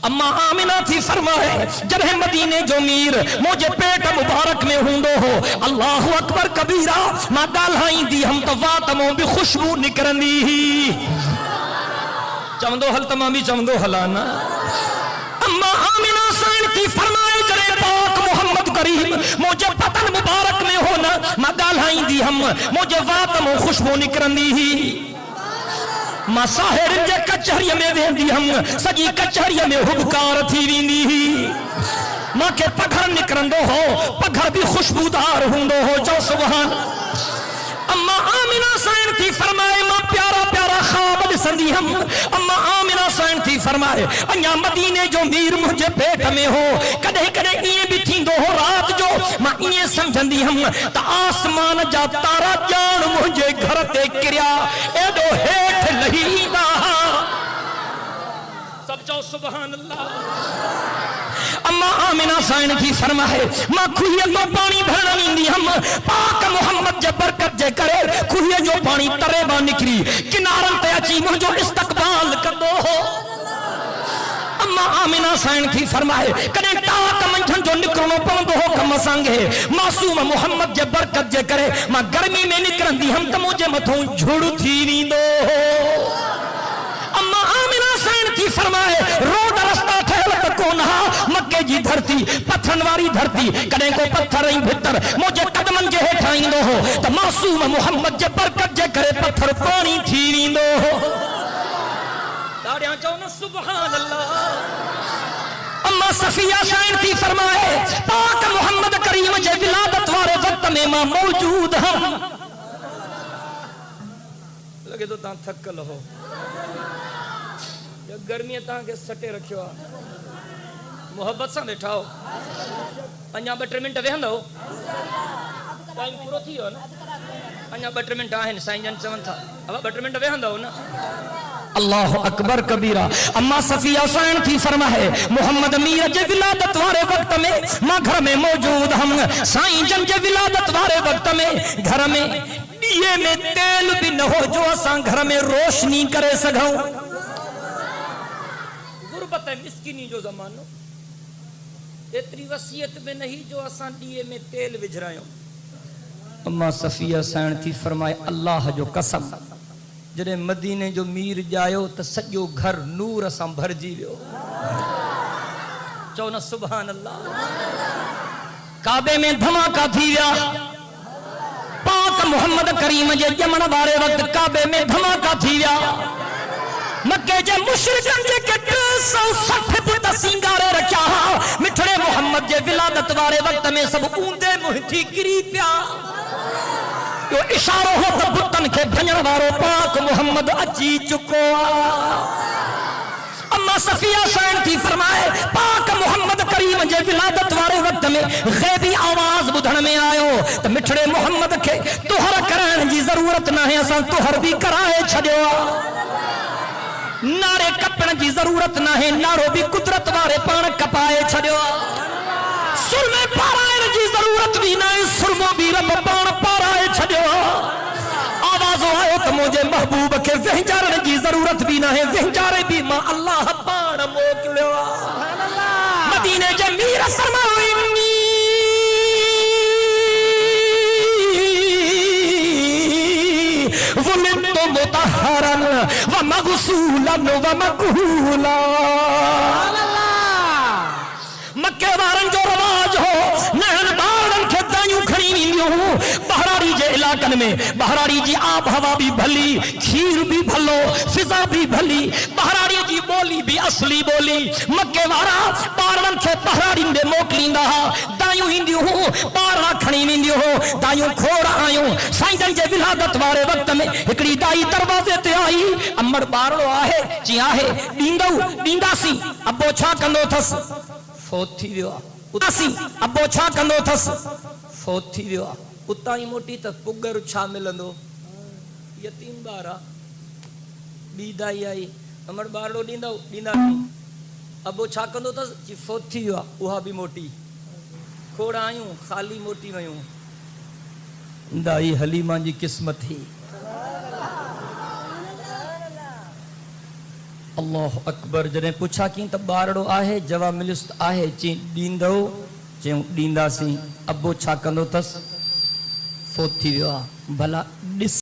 अम्मा आमिना थी फरमाए जब मदीने जो मीर मुझे पेट मुबारक में हूंदो हो अल्लाह अकबर कबीरा मां ॻाल्हाई दी हम तो वातमो भी खुशबू निकरंदी ही चवंदो हल तमा भी चवंदो हलाना। अम्मा आमिना साईं थी फरमाए जरे पाक मोहम्मद करीम मुझे पतन मुबारक में हो ना मां ॻाल्हाई दी हम मुझे वातमो खुशबू निकरंदी ही मां साहिर जे कचहरी में वेंदी हम सजी कचहरी में हुबकार थी वेंदी ही मां के पघर निकरंदो हो पघर भी खुशबूदार हुंदो हो जो सुभान। अम्मा आमिना साईं थी फरमाए मां प्यारा प्यारा ख्वाब ॾिसंदी हम अम्मा आमिना साईं थी फरमाए अञा मदीने जो मीर मुझे पेट में हो कॾहिं कॾहिं ईअं भी थींदो हो रात जो मां ईअं समझंदी हम त आसमान जा तारा ॼाण मुझे घर ते किरिया एॾो हेठ लही ईंदा सब चओ सुभान अल्लाह। अम्मा आमिना साईं थी फरमाए मां खुईअ तो पानी भरण ईंदी हम पाक मोहम्मद जे बरकत जे करे खुईअ जो पानी तरे मां निकरी किनारन ते अची मुंहिंजो इस्तकबाल कंदो हो। अम्मा आमिना साईं थी फरमाए कॾहिं टाक मंझंदि जो निकिरणो पवंदो हो कम संगे मासूम मोहम्मद जे बरकत जे करे मां गर्मी में निकिरंदी हम त मुंहिंजे मथां झुड़ थी वेंदो हो। अम्मा आमिना साईं थी फरमाए रोड रस्ता ठहियल त कोन हा मक्के जी धरती पत्थरन वारी धरती कॾहिं को पत्थर ई भितर मुंहिंजे कदमनि जे हेठां ईंदो हो त मासूम मोहम्मद जे बरकत जे करे पत्थर पानी थी वेंदो हो। दाड़ियां चओ न सुभान अल्लाह। अम्मा सफिया साईं थी फरमाए पाक मोहम्मद करीम जे विलादत वारे वक्त में मां मौजूद हम लगे तो तां थकल हो गर्मी के सटे रखियो मोहब्बत से बैठा हो अञा 2-3 मिनट वेहंदो टाइम पूरो थी वियो न अञा 2-3 मिनट आहिनि साईं जन चवनि था अब 2-3 मिनट वेहंदो न। अल्लाह अकबर कबीरा। अम्मा सफिया साईं थी फरमाए मोहम्मद मीर जे विलादत वारे वक्त में मां घर में मौजूद हम साईं जन जे विलादत वारे वक्त में घर में दिए में तेल भी न हो जो असां घर में रोशनी करे सघूं गुरबत है मिस्किनी जो जमानो एतरी वसीयत में नहीं जो असां दिए में तेल विझरायो। अम्मा सफिया साईं थी फरमाए अल्लाह जो कसम जॾहिं मदीने जो मीर जायो त सॼो घर नूर सां भरजी वियो चओ न सुभान अल्लाह। काबे में धमाका थी विया पाक मोहम्मद करीम जे ॼमण वारे वक्त काबे में धमाका थी विया मक्के जे मुशरिकन जे के 360 फुट सिंगारे रखा मिठड़े मोहम्मद जे विलादत वारे वक्त में सब ऊंदे मुंहिंजी गिरी पिया यो इशारो हो त बुतन के भञण वारो पाक मोहम्मद अची चुको अम्मा सफिया साईं थी फरमाए पाक मोहम्मद करीम जे विलादत वारे वक्त में गैबी आवाज बुधण में आयो त मिठड़े मोहम्मद के तुहर करण जी जरूरत न है असां तुहर भी कराए छडियो नारे कपण की जरूरत न है नारो भी कुदरत वारे पान कपाए छड़ियो सुर में पारायण की जरूरत भी न है सुरमो भी रब पान पाराए छड़ियो आवाज आयो तो मुझे महबूब के वहजारण की जरूरत भी न है वहजारे भी मां अल्लाह पान मोकलियो मदीने जे मीर फरमायो मुतहरन व मगसूलन व मकहूला मक्के वारन जो रवाज हो नहन बारन के दायूं खड़ी वेंदियूं बहराड़ी जे इलाकन में बहराड़ी जी आब हवा भी भली खीर भी भलो फिजा भी भली बहराड़ी जी बोली भी असली बोली मक्के वारा बारन के बहराड़ी में मोकलींदा दायूं ईंदियूं बारा खणी वेंदियूं दायूं खोड़ आयूं साईं जे विलादत वारे वक्त में हिकड़ी दाई दरवाजे ते आई अमर बारड़ो आहे जी आहे ॾींदासीं अबो छा कंदो थस फोत थी वियो उतासी अबो छा कंदो थस फोत थी वियो उतां ई मोटी त पुगर छा मिलंदो यतीम बारा बी दाई आई अमर बारड़ो ॾींदासीं अबो छा कंदो थस जी फोत थी वियो उहा भी मोटी खोड़ आयूं खाली मोटी वयूं दाई हलीमा जी किस्मत थी अल्लाह अकबर। जॾहिं पुछा की त ॿारड़ो आहे, जवाब मिलियुसि आहे। चई ॾींदो? चयूं ॾींदासीं। अबो छा कंदो अथसि? फोत थी वियो आहे। भला ॾिस